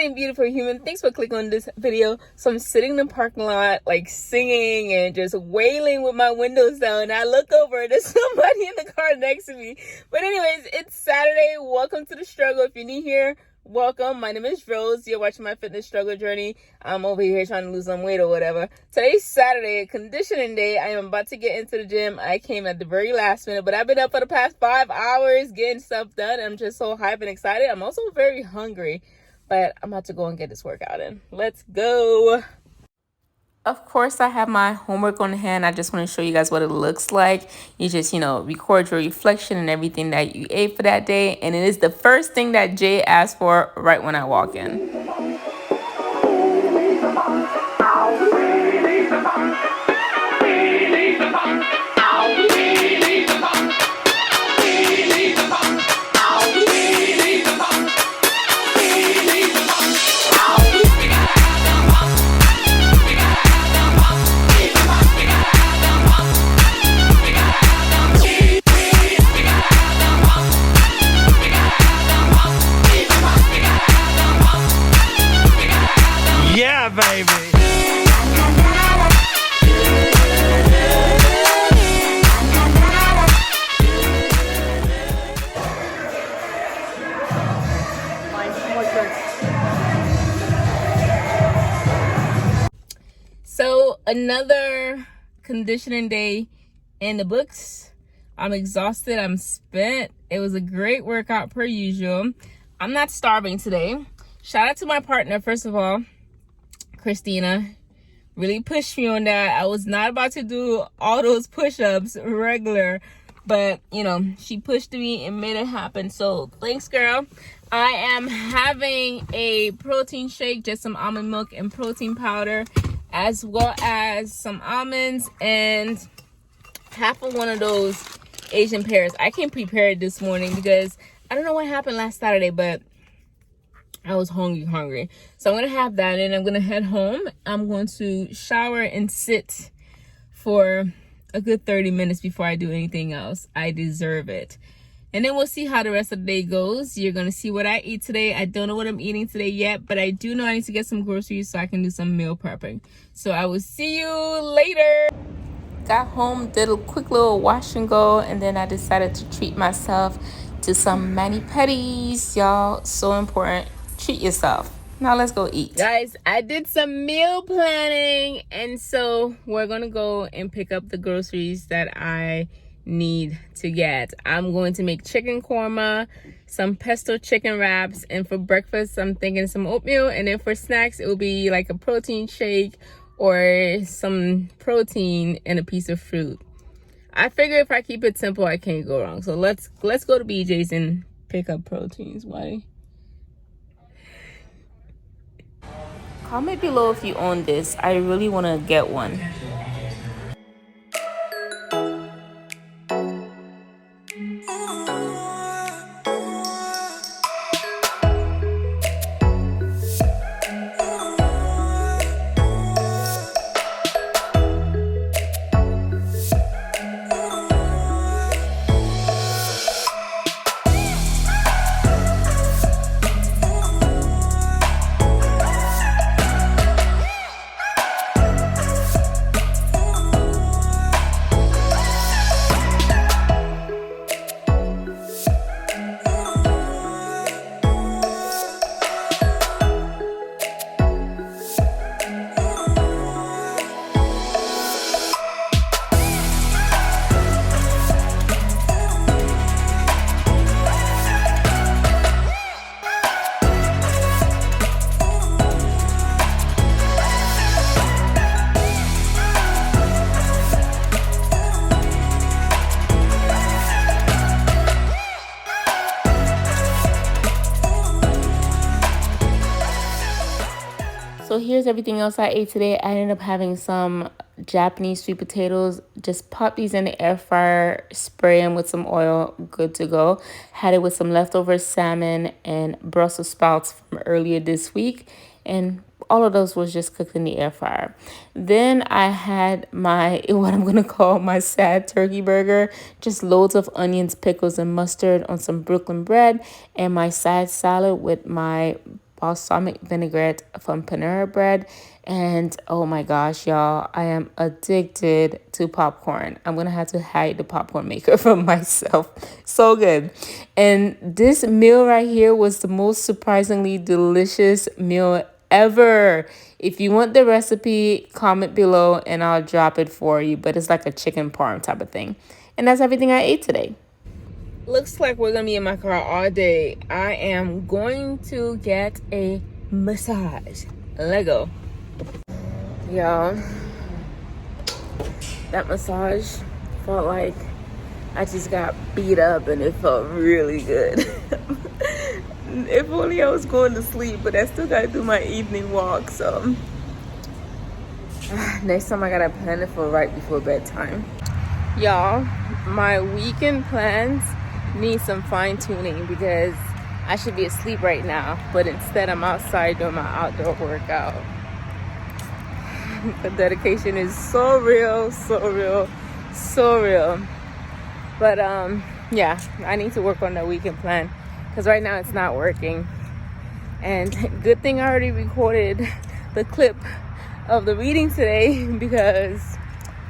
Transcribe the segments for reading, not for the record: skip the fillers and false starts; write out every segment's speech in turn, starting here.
morning, beautiful human. Thanks for clicking on this video. So I'm sitting in the parking lot, like singing and just wailing with my windows down. I look over, there's somebody in the car next to me. But anyways, it's Saturday. Welcome to the struggle. If you're new here, welcome. My name is Rose. You're watching my fitness struggle journey. I'm over here trying to lose some weight or whatever. Today's Saturday, conditioning day. I am about to get into the gym. I came at the very last minute, but I've been up for the past 5 hours getting stuff done. I'm just so hyped and excited. I'm also very hungry, but I'm about to go and get this workout in. Let's go. Of course, I have my homework on hand. I just want to show you guys what it looks like. You just, record your reflection and everything that you ate for that day. And it is the first thing that Jay asked for right when I walk in. Yeah, baby. So another conditioning day in the books. I'm exhausted. I'm spent. It was a great workout per usual. I'm not starving today. Shout out to my partner, first of all, Christina. Really pushed me on that. I was not about to do all those push-ups regular, but she pushed me and made it happen. So thanks, girl. I am having a protein shake, just some almond milk and protein powder, as well as some almonds and half of one of those Asian pears. I came prepared this morning because I don't know what happened last Saturday, but I was hungry. So I'm going to have that and I'm going to head home. I'm going to shower and sit for a good 30 minutes before I do anything else. I deserve it. And then we'll see how the rest of the day goes. You're going to see what I eat today. I don't know what I'm eating today yet, but I do know I need to get some groceries so I can do some meal prepping. So I will see you later. Got home, did a quick little wash and go, and then I decided to treat myself to some mani-pedis. Y'all, so important. Treat yourself. Now let's go eat. Guys, I did some meal planning, and so we're going to go and pick up the groceries that I need to get. I'm going to make chicken korma, some pesto chicken wraps, and for breakfast I'm thinking some oatmeal, and then for snacks it will be like a protein shake or some protein and a piece of fruit. I figure if I keep it simple I can't go wrong. So let's go to BJ's and pick up proteins, buddy. Comment below if you own this. I really want to get one. So here's everything else I ate today. I ended up having some Japanese sweet potatoes. Just pop these in the air fryer, spray them with some oil, good to go. Had it with some leftover salmon and Brussels sprouts from earlier this week. And all of those was just cooked in the air fryer. Then I had my, what I'm going to call my sad turkey burger. Just loads of onions, pickles, and mustard on some Brooklyn bread. And my side salad with my balsamic vinaigrette from Panera Bread. And oh my gosh, y'all, I am addicted to popcorn. I'm gonna have to hide the popcorn maker from myself. So good. And this meal right here was the most surprisingly delicious meal ever. If you want the recipe, comment below and I'll drop it for you. But it's like a chicken parm type of thing. And that's everything I ate today. Looks like we're gonna be in my car all day. I am going to get a massage. Let go. Y'all, that massage felt like I just got beat up and it felt really good. If only I was going to sleep, but I still gotta do my evening walk, so next time I gotta plan it for right before bedtime. Y'all, my weekend plans need some fine-tuning because I should be asleep right now, but instead I'm outside doing my outdoor workout. The dedication is so real, so real, so real. But yeah, I need to work on that weekend plan because right now it's not working. And good thing I already recorded the clip of the reading today because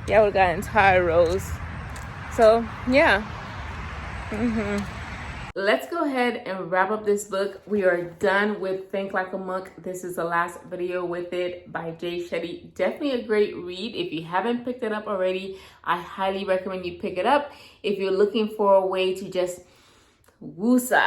yeah, I would have gotten tired rows. So yeah. Let's go ahead and wrap up this book. We are done with Think Like a Monk. This is the last video with it by Jay Shetty. Definitely a great read. If you haven't picked it up already, I highly recommend you pick it up. If you're looking for a way to just woosa,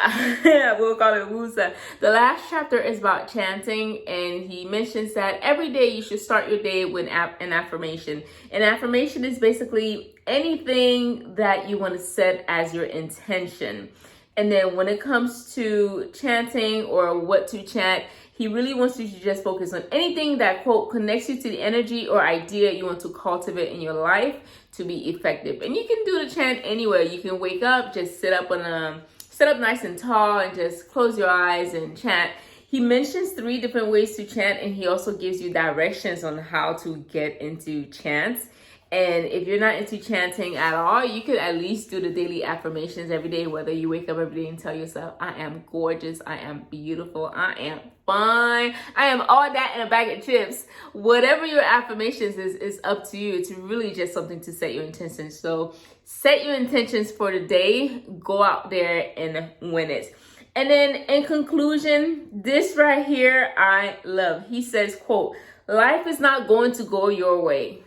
we'll call it woosa. The last chapter is about chanting, and he mentions that every day you should start your day with an affirmation. An affirmation is basically anything that you want to set as your intention. And then when it comes to chanting or what to chant, he really wants you to just focus on anything that, quote, connects you to the energy or idea you want to cultivate in your life to be effective. And you can do the chant anywhere. You can wake up, just sit up nice and tall and just close your eyes and chant. He mentions 3 different ways to chant, and he also gives you directions on how to get into chants. And if you're not into chanting at all, you could at least do the daily affirmations every day, whether you wake up every day and tell yourself, I am gorgeous, I am beautiful, I am fine, I am all that in a bag of chips. Whatever your affirmations is up to you. It's really just something to set your intentions. So set your intentions for the day, go out there and win it. And then in conclusion, this right here, I love. He says, quote, life is not going to go your way.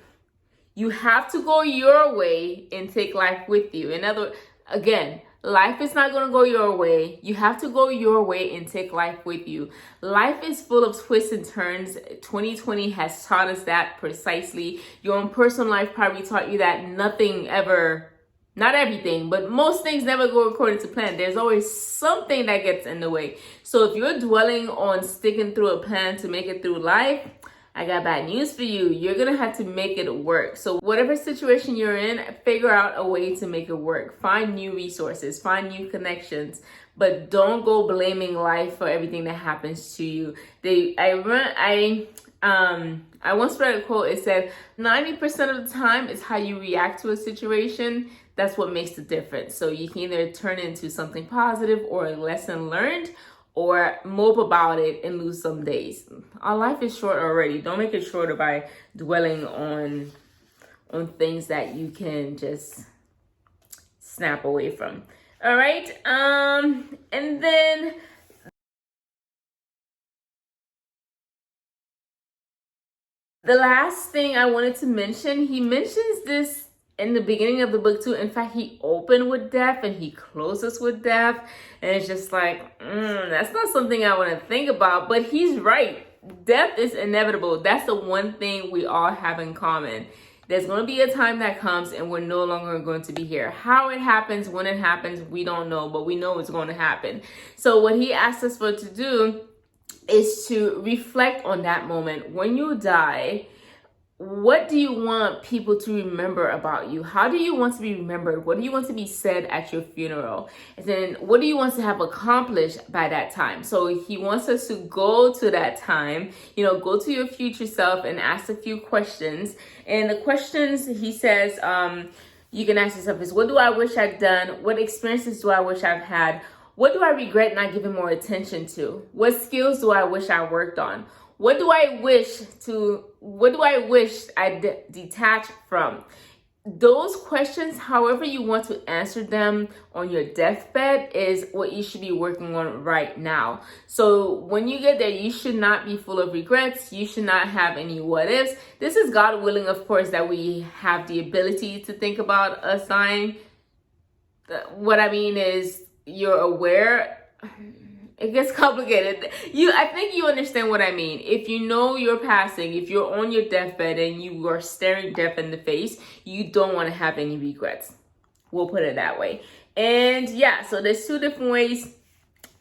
You have to go your way and take life with you. In other words, again, life is not going to go your way. You have to go your way and take life with you. Life is full of twists and turns. 2020 has taught us that precisely. Your own personal life probably taught you that nothing ever, not everything, but most things never go according to plan. There's always something that gets in the way. So if you're dwelling on sticking through a plan to make it through life, I got bad news for you. You're gonna have to make it work. So whatever situation you're in, figure out a way to make it work. Find new resources, find new connections, but don't go blaming life for everything that happens to you. I once read a quote. It said 90% of the time is how you react to a situation. That's what makes the difference. So you can either turn it into something positive or a lesson learned, or mope about it and lose some days. Our life is short already. Don't make it shorter by dwelling on things that you can just snap away from. All right. And then the last thing I wanted to mention, he mentions this in the beginning of the book too. In fact, he opened with death and he closes with death. And it's just like, that's not something I want to think about. But he's right. Death is inevitable. That's the one thing we all have in common. There's going to be a time that comes and we're no longer going to be here. How it happens, when it happens, we don't know. But we know it's going to happen. So what he asks us for to do is to reflect on that moment. When you die, what do you want people to remember about you? How do you want to be remembered? What do you want to be said at your funeral? And then what do you want to have accomplished by that time? So he wants us to go to that time, go to your future self and ask a few questions. And the questions he says, you can ask yourself is, what do I wish I'd done? What experiences do I wish I've had? What do I regret not giving more attention to? What skills do I wish I worked on? What do I wish I detached from? Those questions, however you want to answer them on your deathbed, is what you should be working on right now. So when you get there, you should not be full of regrets. You should not have any what ifs. This is God willing, of course, that we have the ability to think about us dying. What I mean is, you're aware. It gets complicated. I think you understand what I mean. If you know you're passing, if you're on your deathbed and you are staring death in the face, you don't want to have any regrets. We'll put it that way. And yeah, so there's 2 different ways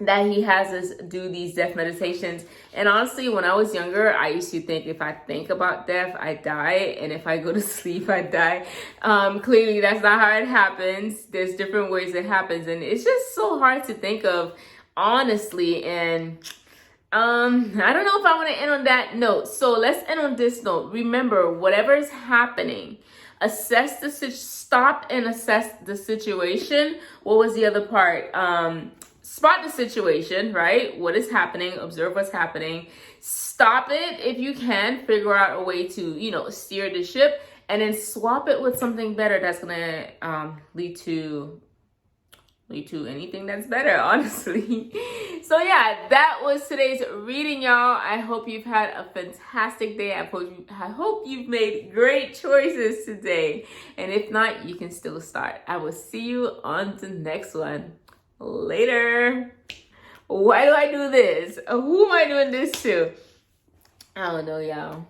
that he has us do these death meditations. And honestly, when I was younger, I used to think if I think about death, I die. And if I go to sleep, I die. Clearly, that's not how it happens. There's different ways it happens. And it's just so hard to think of, honestly. And I don't know if I want to end on that note. So let's end on this note. Remember, whatever is happening, stop and assess the situation. What was the other part? Spot the situation, right? What is happening? Observe what's happening. Stop it if you can. Figure out a way to, steer the ship, and then swap it with something better that's gonna lead to anything that's better, honestly. So yeah, that was today's reading, y'all. I hope you've had a fantastic day. I hope you've made great choices today. And if not, you can still start. I will see you on the next one. Later. Why do I do this? Who am I doing this to? I don't know, y'all.